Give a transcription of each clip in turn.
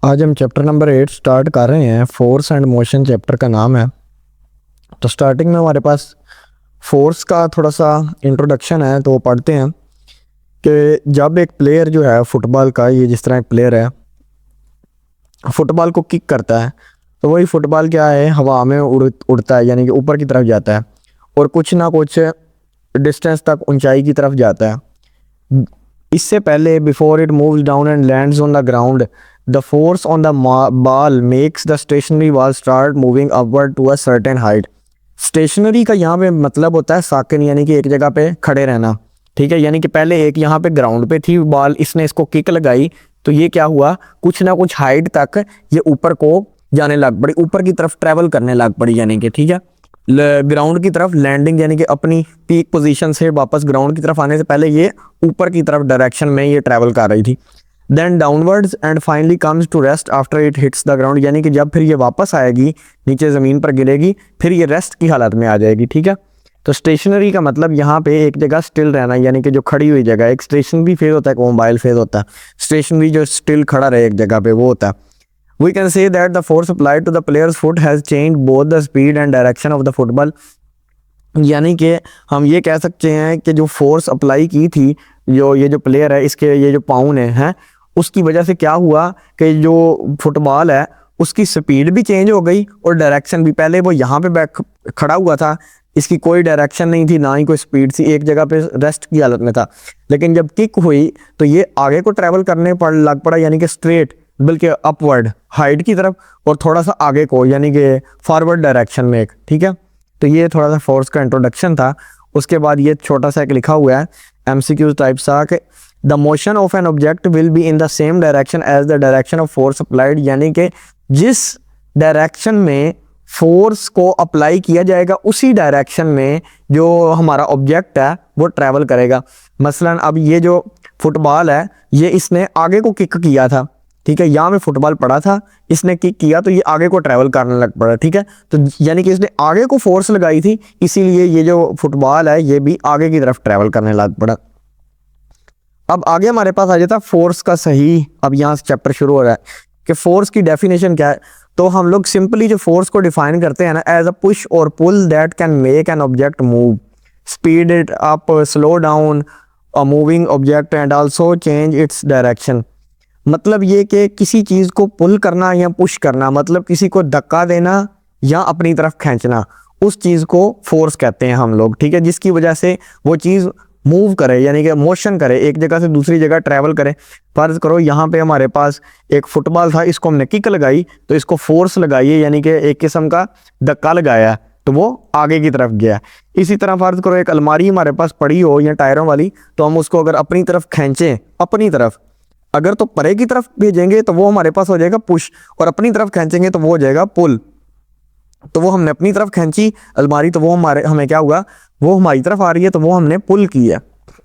आज हम chapter number 8 start कर रहे हैं। फोर्स एंड मोशन चैप्टर का नाम है। तो स्टार्टिंग में हमारे पास फोर्स का थोड़ा सा इंट्रोडक्शन है, तो वो पढ़ते हैं कि जब एक प्लेयर जो है फुटबॉल का, ये जिस तरह एक प्लेयर है फुटबॉल को किक करता है, तो वही फुटबॉल क्या है, हवा में उड़ता है, यानी कि ऊपर की तरफ जाता है और कुछ ना कुछ डिस्टेंस तक, ऊंचाई की तरफ जाता है। इससे पहले before it moves down and lands on the ground, the force on the ball makes the stationary ball start moving upward to a certain height. Stationary का यहाँ पे मतलब होता है साकिन, यानी कि एक जगह पे खड़े रहना। ठीक है, यानी कि पहले एक यहाँ पे ग्राउंड पे थी बॉल, इसने इसको किक लगाई तो ये क्या हुआ, कुछ ना कुछ हाइट तक ये ऊपर को जाने लग पड़ी, ऊपर की तरफ ट्रैवल करने लग पड़ी, यानी कि ठीक है ग्राउंड की तरफ लैंडिंग, यानी कि अपनी पीक पोजीशन से वापस ग्राउंड की तरफ आने से पहले ये ऊपर की तरफ डायरेक्शन में ये ट्रैवल कर रही थी। Then downwards and finally comes to rest after it hits the ground, यानी कि जब फिर ये वापस आएगी, नीचे ज़मीन पर गिरेगी, फिर ये रेस्ट की हालत में आ जाएगी। ठीक है, तो स्टेशनरी का मतलब यहाँ पे एक जगह स्टिल रहना, यानी कि जो खड़ी हुई जगह, एक स्टेशनरी फेज होता है, एक मोबाइल फेज होता है। स्टेशनरी जो स्टिल खड़ा रहे एक जगह पे, वो होता है। We can say that the force applied to the player's foot has changed both the speed and direction of the football, यानी कि हम ये कह सकते हैं कि जो फोर्स अप्लाई की थी, जो प्लेयर है, इसके ये जो पाउन है, उसकी वजह से क्या हुआ कि जो फुटबॉल है उसकी स्पीड भी चेंज हो गई और डायरेक्शन भी। पहले वो यहाँ पे खड़ा हुआ था, इसकी कोई डायरेक्शन नहीं थी, ना ही कोई स्पीड थी, एक जगह पे रेस्ट की हालत में था। लेकिन जब किक हुई तो ये आगे को ट्रैवल करने पर लग पड़ा, यानी कि स्ट्रेट, बल्कि अपवर्ड हाइट की तरफ, और थोड़ा सा आगे को, यानी कि फॉरवर्ड डायरेक्शन में एक। ठीक है, तो ये थोड़ा सा फोर्स का इंट्रोडक्शन था। उसके बाद ये छोटा सा एक लिखा हुआ है MCQ टाइप सा कि the motion of an object will be in the same direction as the direction of force applied, यानी कि जिस डायरेक्शन में फोर्स को अप्लाई किया जाएगा उसी डायरेक्शन में जो हमारा ऑब्जेक्ट है वो ट्रैवल करेगा। मसलन अब ये जो फुटबॉल है, ये इसने आगे को किक किया था, ठीक है, यहाँ में फुटबॉल पड़ा था, इसने किक किया तो ये आगे को ट्रैवल करने लग पड़ा। ठीक है, तो यानी कि इसने आगे को फोर्स लगाई थी, इसीलिए ये जो फुटबॉल है ये भी आगे की तरफ ट्रैवल करने लग पड़ा। अब आगे हमारे पास आ जाता है फोर्स का सही, अब यहाँ से चैप्टर शुरू हो रहा है कि फोर्स की डेफिनेशन क्या है। तो हम लोग सिंपली जो फोर्स को डिफाइन करते हैं ना, एज अ पुश और pull that can make an object move, speed it up, slow down a moving object and also change its direction. मतलब ये कि किसी चीज़ को पुल करना या पुश करना, मतलब किसी को धक्का देना या अपनी तरफ खींचना, उस चीज़ को फोर्स कहते हैं हम लोग। ठीक है, जिसकी वजह से वो चीज़ मूव करे, यानी कि मोशन करे, एक जगह से दूसरी जगह ट्रैवल करे। फर्ज करो यहाँ पे हमारे पास एक फुटबॉल था, इसको हमने किक लगाई तो इसको फोर्स लगाई है, यानी कि एक किस्म का धक्का लगाया तो वो आगे की तरफ गया। इसी तरह फर्ज करो एक अलमारी हमारे पास पड़ी हो या टायरों वाली, तो हम उसको अगर अपनी तरफ खींचें, अपनी तरफ अगर तो परे की तरफ भेजेंगे तो वो हमारे पास हो जाएगा पुश, और अपनी तरफ खींचेंगे तो वो हो जाएगा पुल। तो वो हमने अपनी तरफ खींची अलमारी, तो वो हमें क्या हुआ, वो हमारी तरफ आ रही है तो वो हमने पुल की है।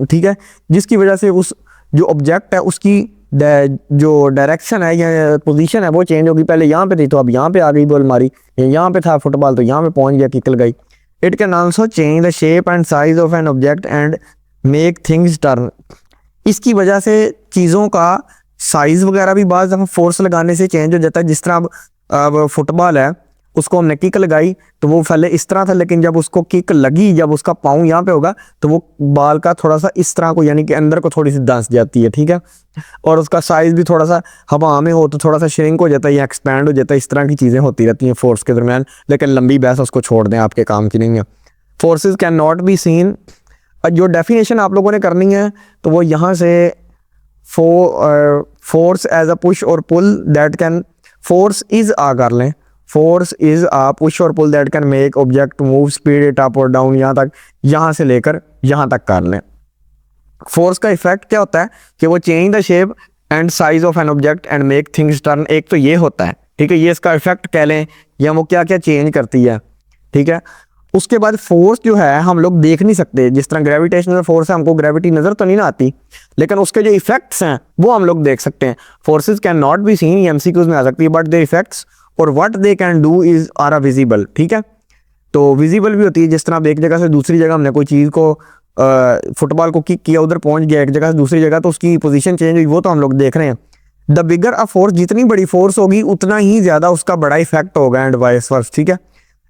ठीक है, जिसकी वजह से उस जो ऑब्जेक्ट है उसकी जो डायरेक्शन है या पोजीशन है वो चेंज होगी। पहले यहाँ पे थी तो अब यहाँ पे आ गई वो अलमारी, यहाँ पे था फुटबॉल तो यहाँ पे पहुँच गया, किक लगाई। It can also change the shape and size of an object and make things turn. इसकी वजह से चीज़ों का साइज़ वगैरह भी बाज़ दफ़ा फोर्स लगाने से चेंज हो जाता है। जिस तरह अब फुटबॉल है, उसको हमने किक लगाई तो वो पहले इस तरह था, लेकिन जब उसको किक लगी, जब उसका पाँव यहाँ पे होगा तो वो बॉल का थोड़ा सा इस तरह को, यानी कि अंदर को थोड़ी सी धंस जाती है। ठीक है, और उसका साइज़ भी थोड़ा सा हवा में हो तो थोड़ा सा श्रिंक हो जाता है या एक्सपैंड हो जाता है। इस तरह की चीज़ें होती रहती हैं फोर्स के दरमियान, लेकिन लंबी बहस उसको छोड़ दें, आपके काम की नहीं है। Forces can not be scene, जो डेफिनेशन आप लोगों ने करनी है तो वो यहाँ से फोर्स एज अ पुश और pull that can, force is आ कर लें, फोर्स इज आ पुश और pull that can make object move, speed it up और डाउन, यहाँ तक, यहाँ से लेकर यहाँ तक कर लें। फोर्स का इफेक्ट क्या होता है कि वो change the shape and size of an object and make things turn. एक तो ये होता है, ठीक है, ये इसका इफेक्ट कह लें, या वो क्या क्या चेंज करती है। ठीक है, उसके बाद फोर्स जो है हम लोग देख नहीं सकते, जिस तरह ग्रेविटेशनल फोर्स है, हमको ग्रेविटी नज़र तो नहीं ना आती, लेकिन उसके जो इफेक्ट्स हैं वो हम लोग देख सकते हैं। Forces can not be seen, MCQs में आ सकती है, बट देयर इफेक्ट्स और what they can do is are visible. ठीक है, तो विजिबल भी होती है, जिस तरह अब एक जगह से दूसरी जगह हमने कोई चीज़ को फुटबॉल को किक किया, उधर पहुंच गया एक जगह से दूसरी जगह, तो उसकी पोजीशन चेंज हुई, वो तो हम लोग देख रहे हैं। द बिगर अ फोर्स, जितनी बड़ी फोर्स होगी उतना ही ज़्यादा उसका बड़ा इफेक्ट होगा एंड वाइस वर्सा, ठीक है।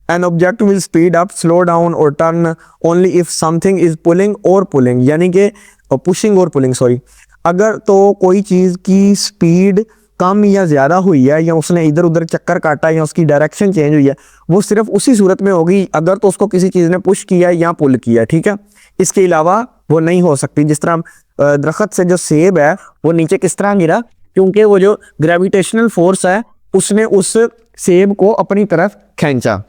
An object will speed up, slow down और turn only if something is pulling और पुलिंग, यानी कि पुशिंग और पुलिंग, सॉरी। अगर तो कोई चीज़ की स्पीड कम या ज़्यादा हुई है, या उसने इधर उधर चक्कर काटा, या उसकी डायरेक्शन चेंज हुई है, वो सिर्फ उसी सूरत में होगी अगर तो उसको किसी चीज़ ने पुश किया या पुल किया, ठीक है। इसके अलावा वो नहीं हो सकती। जिस तरह दरख्त से जो सेब है वो नीचे किस तरह गिरा, क्योंकि वो जो ग्रेविटेशनल फोर्स है उसने उस सेब को अपनी तरफ खींचा।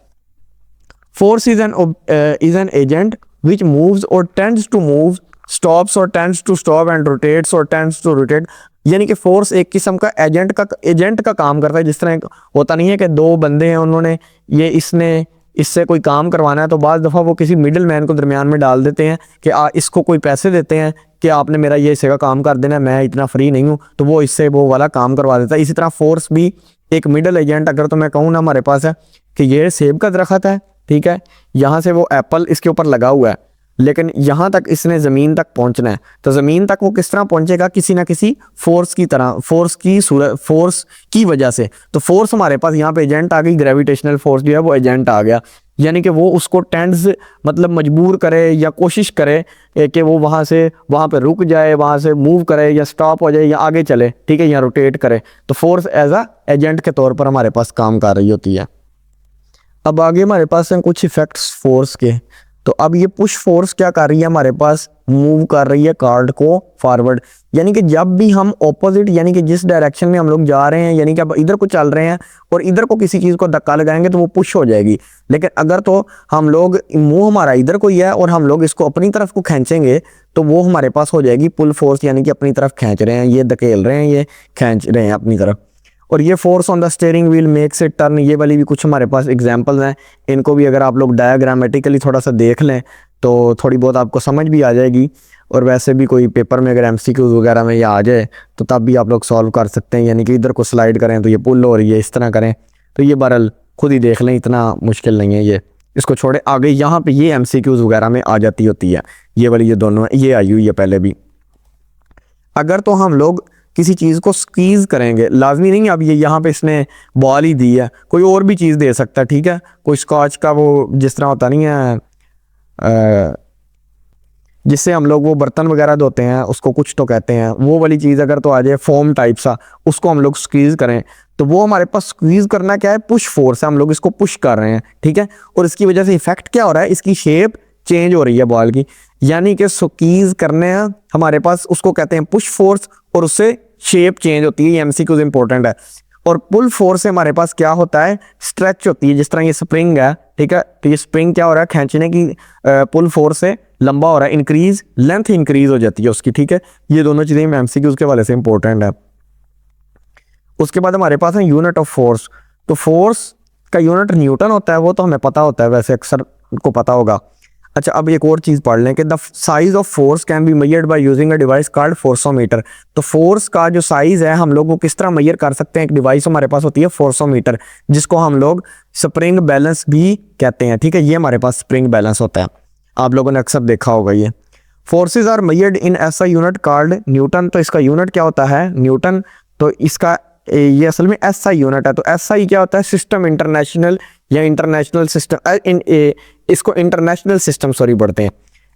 Force is an agent which moves और टेंड्स टू मूव, स्टॉप्स और tends to stop and rotates और टेंड्स टू रोटेट, यानी कि फोर्स एक किस्म का एजेंट का काम करता है। जिस तरह होता नहीं है कि दो बंदे हैं, उन्होंने इसने इससे कोई काम करवाना है, तो बाज़ दफ़ा वो किसी मिडिल मैन को दरमियान में डाल देते हैं कि इसको कोई पैसे देते हैं कि आपने मेरा ये हिस्से का काम कर देना है, मैं इतना फ्री नहीं हूँ, तो वो इससे वो वाला काम करवा देता है। इसी तरह फोर्स भी एक मिडल एजेंट, अगर तो मैं कहूँ ना हमारे पास है कि ये सेब का दरख्त है, ठीक है, यहाँ से वो एप्पल इसके ऊपर लगा हुआ है, लेकिन यहाँ तक इसने ज़मीन तक पहुँचना है, तो ज़मीन तक वो किस तरह पहुँचेगा, किसी ना किसी फोर्स की तरह, फोर्स की वजह से। तो फोर्स हमारे पास यहाँ पे एजेंट आ गई, ग्रेविटेशनल फोर्स जो है वो एजेंट आ गया, यानी कि वो उसको टेंड्स मतलब मजबूर करे या कोशिश करे कि वो वहाँ से वहाँ पे रुक जाए, वहाँ से मूव करे या स्टॉप हो जाए या आगे चले, ठीक है, या रोटेट करे। तो फोर्स एज अ एजेंट के तौर पर हमारे पास काम कर रही होती है। अब आगे हमारे पास हैं कुछ इफेक्ट्स फोर्स के। तो अब ये पुश फोर्स क्या कर रही है, हमारे पास मूव कर रही है कार्ड को फॉरवर्ड, यानी कि जब भी हम ऑपोजिट, यानी कि जिस डायरेक्शन में हम लोग जा रहे हैं, यानी कि अब इधर को चल रहे हैं और इधर को किसी चीज़ को धक्का लगाएंगे तो वो पुश हो जाएगी। लेकिन अगर तो हम लोग मुंह हमारा इधर को ही है और हम लोग इसको अपनी तरफ को खींचेंगे तो वो हमारे पास हो जाएगी पुल फोर्स, यानी कि अपनी तरफ खींच रहे हैं, ये धकेल रहे हैं, ये खींच रहे हैं अपनी तरफ। और ये force on the steering wheel makes it turn, ये वाली भी कुछ हमारे पास एग्जांपल्स हैं। इनको भी अगर आप लोग डायग्रामेटिकली थोड़ा सा देख लें तो थोड़ी बहुत आपको समझ भी आ जाएगी। और वैसे भी कोई पेपर में अगर एमसीक्यूज वगैरह में ये आ जाए तो तब भी आप लोग सॉल्व कर सकते हैं, यानी कि इधर को स्लाइड करें तो ये पुल हो रही है, इस तरह करें तो ये बहरहाल खुद ही देख लें, इतना मुश्किल नहीं है। ये इसको छोड़े आगे यहाँ पे ये एमसीक्यूज वगैरह में आ जाती होती है, ये वाली ये दोनों ये आई हुई है पहले भी। अगर तो हम लोग किसी चीज़ को स्क्वीज़ करेंगे, लाजमी नहीं अब ये यहाँ पे इसने बॉल ही दी है, कोई और भी चीज़ दे सकता है, ठीक है, कोई स्कॉच का वो जिस तरह होता नहीं है जिससे हम लोग वो बर्तन वगैरह धोते हैं, उसको कुछ तो कहते हैं, वो वाली चीज़ अगर तो आ जाए फोम टाइप सा, उसको हम लोग स्क्वीज़ करें तो वो हमारे पास स्क्वीज़ करना क्या है, पुश फोर्स है, हम लोग इसको पुश कर रहे हैं, ठीक है। और इसकी वजह से इफेक्ट क्या हो रहा है, इसकी शेप चेंज हो रही है बॉल की, यानी कि स्क्वीज़ करने हैं हमारे पास, उसको कहते हैं पुश फोर्स, और उससे शेप चेंज होती है। ये एमसीक्यूज इंपॉर्टेंट है। और पुल फोर्स से हमारे पास क्या होता है, स्ट्रेच होती है। जिस तरह ये स्प्रिंग है, ठीक है, तो ये स्प्रिंग क्या हो रहा है, खींचने की पुल फोर्स से लंबा हो रहा है, इंक्रीज लेंथ इंक्रीज हो जाती है उसकी, ठीक है। ये दोनों चीज़ें एमसीक्यूज के वाले से इंपॉर्टेंट है। उसके बाद हमारे पास है यूनिट ऑफ फोर्स। तो फोर्स का यूनिट न्यूटन होता है, वो तो हमें पता होता है, वैसे अक्सर को पता होगा। अच्छा, अब एक और चीज़ पढ़ लें कि the size of force can be measured by using a device called forcemeter. तो फोर्स का जो साइज़ है हम लोग वो किस तरह मेजर कर सकते हैं, एक डिवाइस हमारे पास होती है फोर्सोमीटर, जिसको हम लोग स्प्रिंग बैलेंस भी कहते हैं, ठीक है। ये हमारे पास स्प्रिंग बैलेंस होता है, आप लोगों ने अक्सर देखा होगा। ये फोर्सेज आर मेजर्ड इन ऐसा यूनिट कॉल्ड न्यूटन। तो इसका यूनिट क्या होता है, न्यूटन। तो इसका ये असल में एसआई यूनिट है। तो एसआई क्या होता है, सिस्टम इंटरनेशनल या इंटरनेशनल सिस्टम, इसको इंटरनेशनल सिस्टम सॉरी पढ़ते हैं,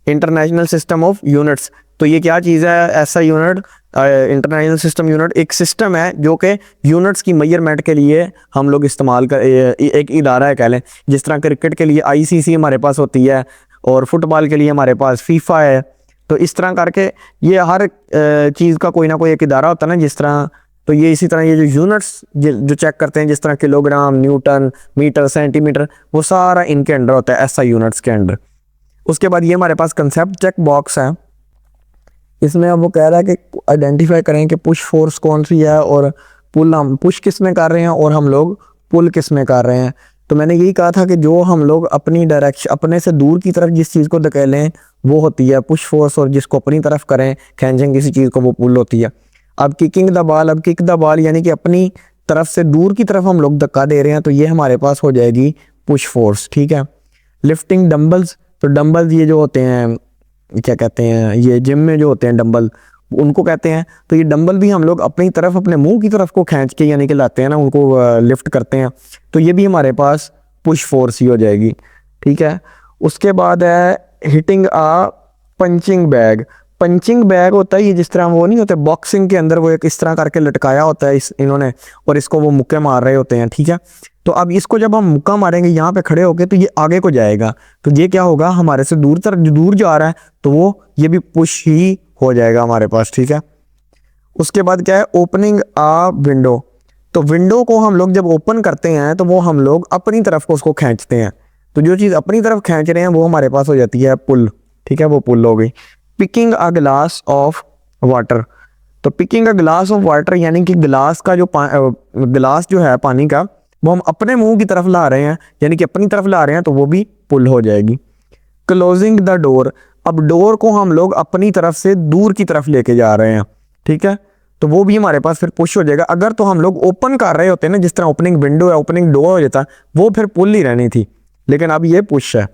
इंटरनेशनल सिस्टम ऑफ यूनिट्स। तो ये क्या चीज़ है, SI unit, international system unit एक सिस्टम है जो कि यूनिट्स की मेजरमेंट के लिए हम लोग इस्तेमाल कर, एक इदारा है कह लें। जिस तरह क्रिकेट के लिए आईसीसी हमारे पास होती है और फुटबॉल के लिए हमारे पास फीफा है। तो इस तरह करके ये हर चीज़ का कोई ना कोई एक इदारा होता है ना, जिस तरह। तो ये इसी तरह ये जो यूनिट्स जो चेक करते हैं, जिस तरह किलोग्राम, न्यूटन, मीटर, सेंटीमीटर, वो सारा इनके अंडर होता है, एसआई यूनिट्स के अंडर। उसके बाद ये हमारे पास कंसेप्ट चेक बॉक्स है। इसमें अब वो कह रहा है कि आइडेंटिफाई करें कि पुश फोर्स कौन सी है और पुल हम पुश किस में कर रहे हैं और हम लोग पुल किस में कर रहे हैं। तो मैंने यही कहा था कि जो हम लोग अपनी डायरेक्शन, अपने से दूर की तरफ जिस चीज़ को धकेलें वो होती है पुश फोर्स, और जिसको अपनी तरफ करें खींचें किसी चीज़ को, वो पुल होती है। अब किकिंग द बॉल, अब किक द बॉल यानी कि अपनी तरफ से दूर की तरफ हम लोग धक्का दे रहे हैं, तो ये हमारे पास हो जाएगी पुश फोर्स, ठीक है। लिफ्टिंग डंबल्स, तो डंबल्स ये जो होते हैं क्या कहते हैं, ये जिम में जो होते हैं डंबल, उनको कहते हैं। तो ये डंबल भी हम लोग अपनी तरफ, अपने मुंह की तरफ को खींच के यानी कि लाते हैं ना, उनको लिफ्ट करते हैं, तो ये भी हमारे पास पुश फोर्स ही हो जाएगी। ठीक है, उसके बाद है हिटिंग आ पंचिंग बैग। पंचिंग बैग होता है ये, जिस तरह वो नहीं होते बॉक्सिंग के अंदर, वो एक इस तरह करके लटकाया होता है इन्होंने, और इसको वो मुक्के मार रहे होते हैं। ठीक है, तो अब इसको जब हम मुक्का मारेंगे यहाँ पे खड़े होके, तो ये आगे को जाएगा, तो ये क्या होगा, हमारे से दूर तरफ जो दूर जा रहा है, तो वो ये भी पुश ही हो जाएगा हमारे पास। ठीक है, उसके बाद क्या है, ओपनिंग आ विंडो। तो विंडो को हम लोग जब ओपन करते हैं तो वो हम लोग अपनी तरफ को उसको खींचते हैं, तो जो चीज़ अपनी तरफ खींच रहे हैं वो हमारे पास हो जाती है पुल। ठीक है, वो पुल हो गई। Picking a glass of water. तो picking a glass of water यानी कि गिलास का जो गिलास जो है पानी का, वो हम अपने मुंह की तरफ ला रहे हैं, यानी कि अपनी तरफ ला रहे हैं, तो वो भी पुल हो जाएगी। Closing the door. अब डोर को हम लोग अपनी तरफ से दूर की तरफ लेके जा रहे हैं। ठीक है, तो वो भी हमारे पास फिर पुश हो जाएगा। अगर तो हम लोग ओपन कर रहे होते हैं ना, जिस तरह ओपनिंग विंडो है, ओपनिंग डोर हो जाता, वो फिर पुल ही रहनी थी, लेकिन अब ये पुश है।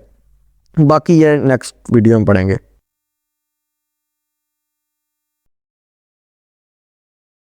बाकी ये नेक्स्ट वीडियो में पढ़ेंगे।